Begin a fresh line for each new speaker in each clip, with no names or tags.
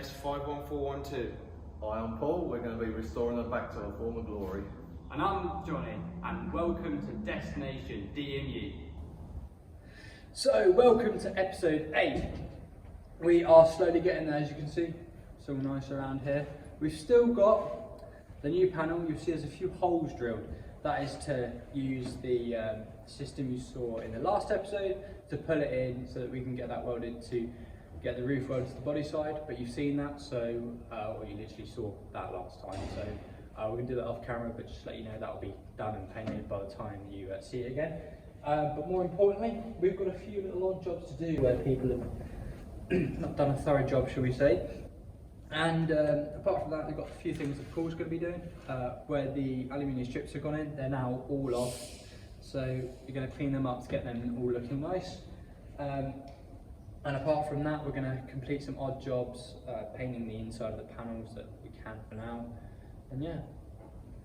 DMS 51412.
Hi, I'm Paul. We're going to be restoring them back to their former glory.
And I'm Johnny, and welcome to Destination DMU.
So, welcome to episode 8. We are slowly getting there, as you can see. It's all nice around here. We've still got the new panel. You'll see there's a few holes drilled. That is to use the system you saw in the last episode to pull it in so that we can get that welded to get the roof welded to the body side. But you've seen that, so or you literally saw that last time. So we're going to do that off camera, but just to let you know that will be done and painted by the time you see it again. But more importantly, we've got a few little odd jobs to do where people have not done a thorough job, shall we say. And apart from that, we've got a few things that Paul's going to be doing. Where the aluminium strips have gone in, they're now all off. So you're going to clean them up to get them all looking nice. And apart from that, we're going to complete some odd jobs, painting the inside of the panels that we can for now. And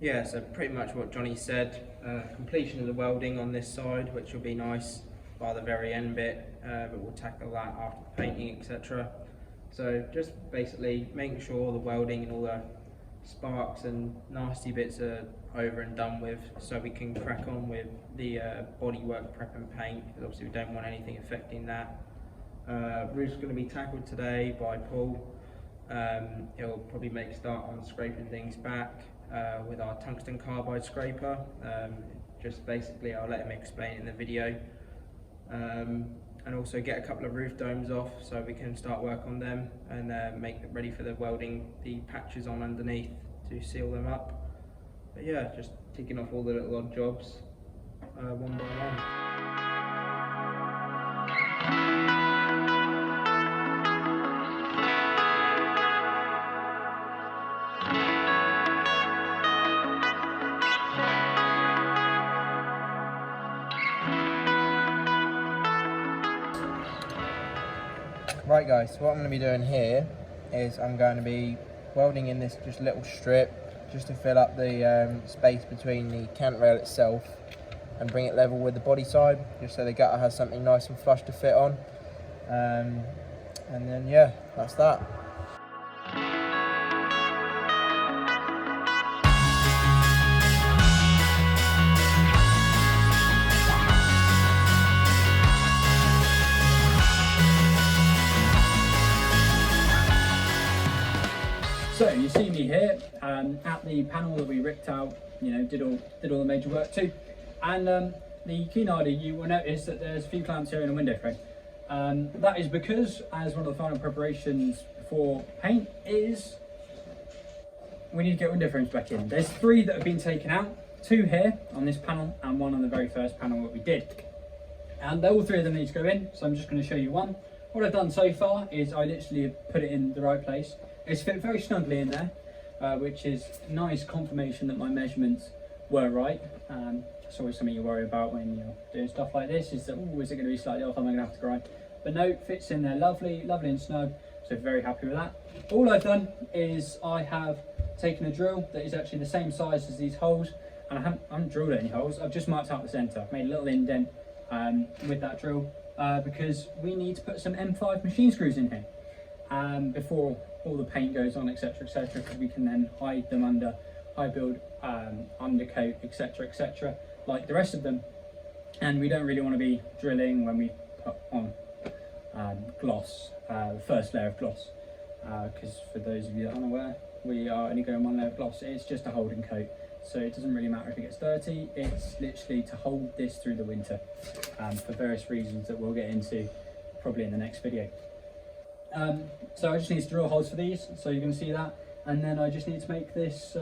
yeah, so pretty much what Johnny said, completion of the welding on this side, which will be nice by the very end bit, but we'll tackle that after the painting, etc. So just basically making sure all the welding and all the sparks and nasty bits are over and done with, so we can crack on with the bodywork prep and paint, because obviously we don't want anything affecting that. Roof's going to be tackled today by Paul. He'll probably make a start on scraping things back with our tungsten carbide scraper. Just basically I'll let him explain it in the video. And also get a couple of roof domes off so we can start work on them and make it ready for the welding the patches on underneath to seal them up. But yeah, just ticking off all the little odd jobs one by one. Right guys, so what I'm going to be doing here is I'm going to be welding in this just little strip just to fill up the space between the cant rail itself and bring it level with the body side, just so the gutter has something nice and flush to fit on. And then yeah, that's that.
So you see me here at the panel that we ripped out, did all the major work too. And the keen eye, you will notice that there's a few clamps here in a window frame. That is because, as one of the final preparations for paint, is we need to get window frames back in. There's 3 that have been taken out, 2 here on this panel and 1 on the very first panel that we did. And all 3 of them need to go in, so I'm just going to show you one. What I've done so far is I literally put it in the right place. It's fit very snugly in there, which is nice confirmation that my measurements were right. It's always something you worry about when you're doing stuff like this, is that, oh, is it going to be slightly off, am I going to have to grind? But no, it fits in there lovely and snug, so very happy with that. All I've done is I have taken a drill that is actually the same size as these holes, and I haven't drilled any holes, I've just marked out the centre. I've made a little indent with that drill, because we need to put some M5 machine screws in here before all the paint goes on, etc, because we can then hide them under high build undercoat, etc, like the rest of them. And we don't really want to be drilling when we put on gloss, the first layer of gloss, because for those of you that aren't aware, we are only going 1 layer of gloss. It's just a holding coat, so it doesn't really matter if it gets dirty. It's literally to hold this through the winter, for various reasons that we'll get into probably in the next video. So I just need to drill holes for these, so you can see that, and then I just need to make this,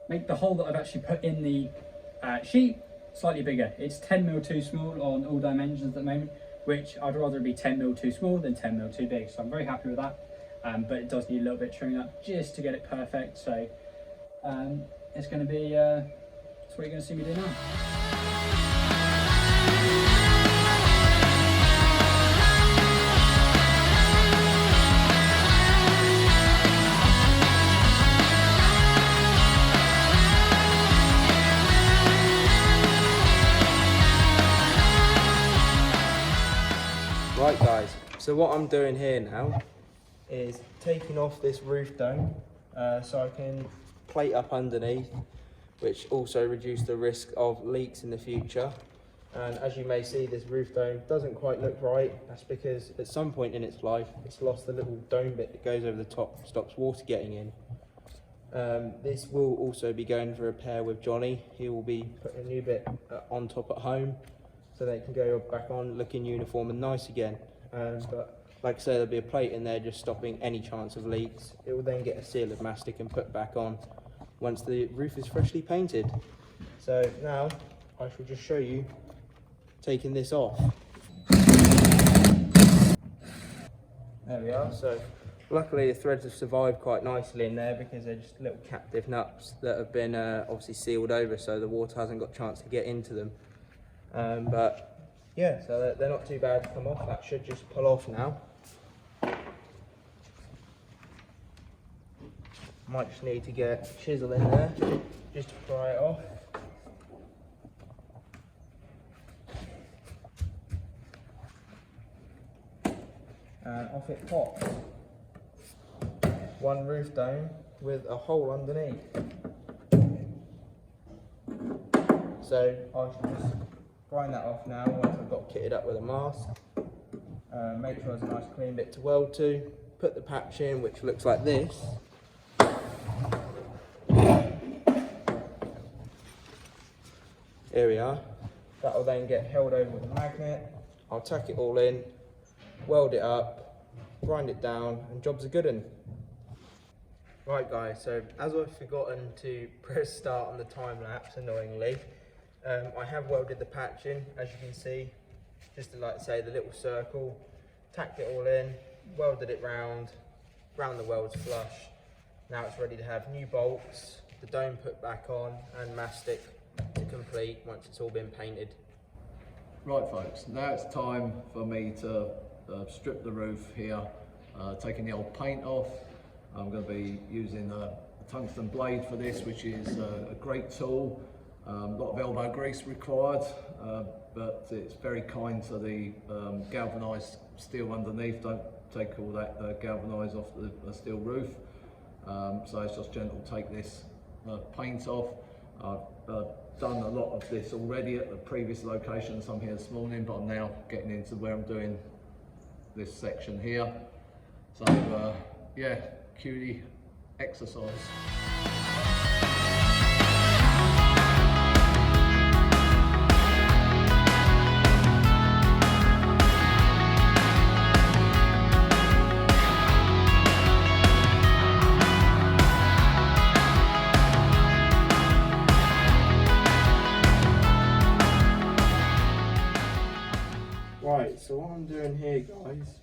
make the hole that I've actually put in the sheet slightly bigger. It's 10mm too small on all dimensions at the moment, which I'd rather be 10mm too small than 10mm too big, so I'm very happy with that. But it does need a little bit of trimming up just to get it perfect, so it's going to be, that's what you're going to see me do now.
Right guys, so what I'm doing here now is taking off this roof dome so I can plate up underneath, which also reduce the risk of leaks in the future. And as you may see, this roof dome doesn't quite look right. That's because at some point in its life, it's lost the little dome bit that goes over the top, stops water getting in. This will also be going for repair with Johnny. He will be putting a new bit on top at home so they can go back on looking uniform and nice again. But like I say, there'll be a plate in there just stopping any chance of leaks. It will then get a seal of mastic and put back on once the roof is freshly painted. So now I shall just show you taking this off. There we are. So luckily the threads have survived quite nicely in there because they're just little captive nuts that have been obviously sealed over so the water hasn't got a chance to get into them. But yeah, so they're not too bad to come off. That should just pull off now. Might just need to get a chisel in there just to pry it off. And off it pops. One roof dome with a hole underneath. So I should just grind that off now once I've got kitted up with a mask. Make sure there's a nice clean bit to weld to. Put the patch in, which looks like this. Here we are. That will then get held over with a magnet. I'll tack it all in, weld it up, grind it down, and job's a good one. Right guys, so as I've forgotten to press start on the time lapse, annoyingly, I have welded the patch in, as you can see, just to like say the little circle, tacked it all in, welded it round the welds flush. Now it's ready to have new bolts, the dome put back on, and mastic to complete once it's all been painted.
Right folks, now it's time for me to strip the roof here, taking the old paint off. I'm going to be using a tungsten blade for this, which is a great tool. A lot of elbow grease required, but it's very kind to the galvanised steel underneath. Don't take all that galvanised off the steel roof. So it's just gentle to take this paint off. I've done a lot of this already at the previous locations. I'm here this morning, but I'm now getting into where I'm doing this section here. So yeah, cutie exercise.
Right, so what I'm doing here guys,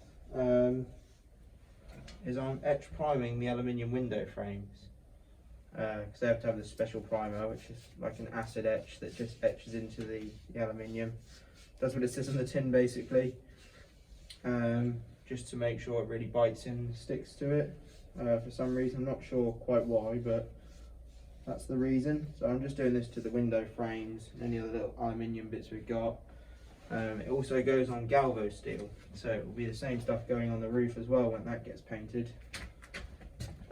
is I'm etch priming the aluminium window frames, because they have to have this special primer which is like an acid etch that just etches into the aluminium. That's what it says on the tin basically, just to make sure it really bites in and sticks to it. For some reason, I'm not sure quite why, but that's the reason. So I'm just doing this to the window frames and any of the little aluminium bits we've got. It also goes on galvo steel, so it will be the same stuff going on the roof as well when that gets painted.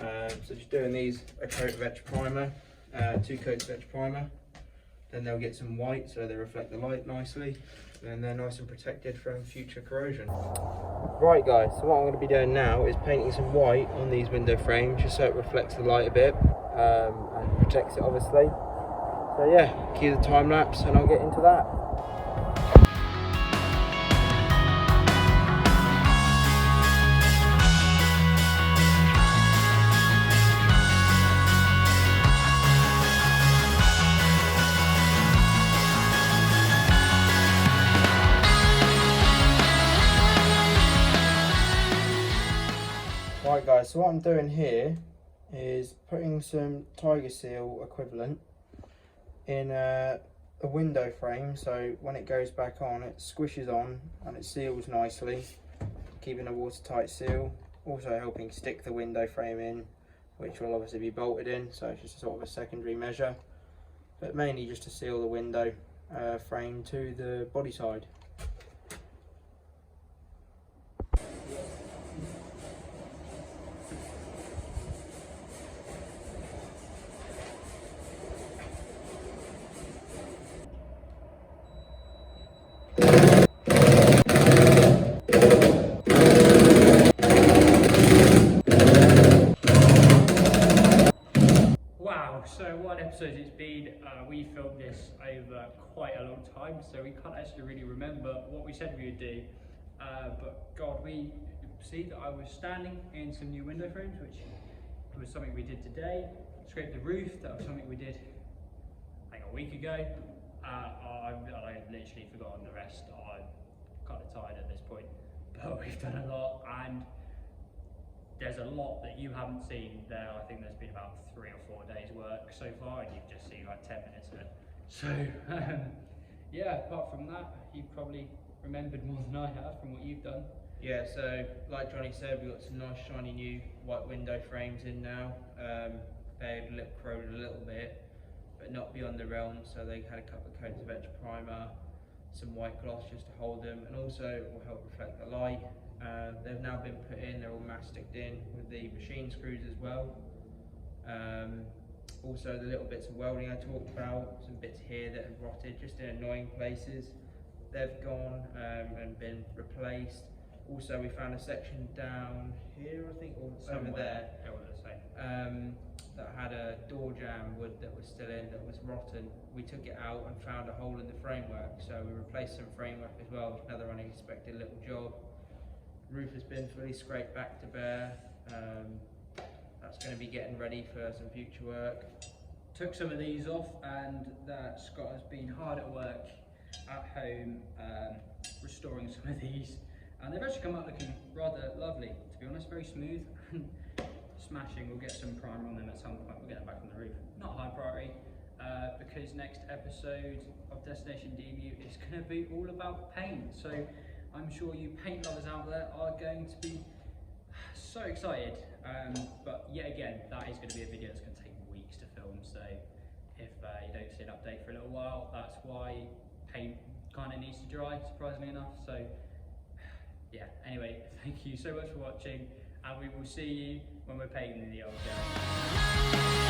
So just doing these, a coat of etch primer, 2 coats of etch primer, then they'll get some white so they reflect the light nicely, and they're nice and protected from future corrosion. Right guys, so what I'm going to be doing now is painting some white on these window frames just so it reflects the light a bit and protects it obviously. So yeah, cue the time lapse and I'll get into that. Right guys, so what I'm doing here is putting some Tiger Seal equivalent in a window frame, so when it goes back on it squishes on and it seals nicely, keeping a watertight seal, also helping stick the window frame in, which will obviously be bolted in, so it's just sort of a secondary measure, but mainly just to seal the window frame to the body side.
episodes it's been. We filmed this over quite a long time, so we can't actually really remember what we said we would do. But God, we see that I was standing in some new window frames, which was something we did today. Scraped the roof, that was something we did like a week ago. I've literally forgotten the rest. I'm kind of tired at this point, but we've done a lot, and there's a lot that you haven't seen there. I think there's been about 3 or 4 days work so far, and you've just seen like 10 minutes of it. So yeah, apart from that, you've probably remembered more than I have from what you've done.
Yeah, so like Johnny said, we've got some nice shiny new white window frames in now. They've corroded a little bit, but not beyond the realm, so they had a couple of coats of etch primer, some white gloss just to hold them, and also it will help reflect the light. They've now been put in, they're all masticed in with the machine screws as well. Also the little bits of welding I talked about, some bits here that have rotted just in annoying places, they've gone and been replaced. Also we found a section down here, I think, or over there, that had a door jamb wood that was still in, that was rotten. We took it out and found a hole in the framework, so we replaced some framework as well, another unexpected little job. Roof has been fully scraped back to bare. That's going to be getting ready for some future work.
Took some of these off, and Scott has been hard at work at home restoring some of these, and they've actually come out looking rather lovely, to be honest, very smooth and smashing. We'll get some primer on them at some point, we'll get them back on the roof. Not high priority, because next episode of Destination DMU is going to be all about paint, so I'm sure you paint lovers out there are going to be so excited. But yet again, that is going to be a video that's going to take weeks to film, so if you don't see an update for a little while, that's why paint kind of needs to dry, surprisingly enough. So yeah, anyway, thank you so much for watching, and we will see you when we're painting the old guy.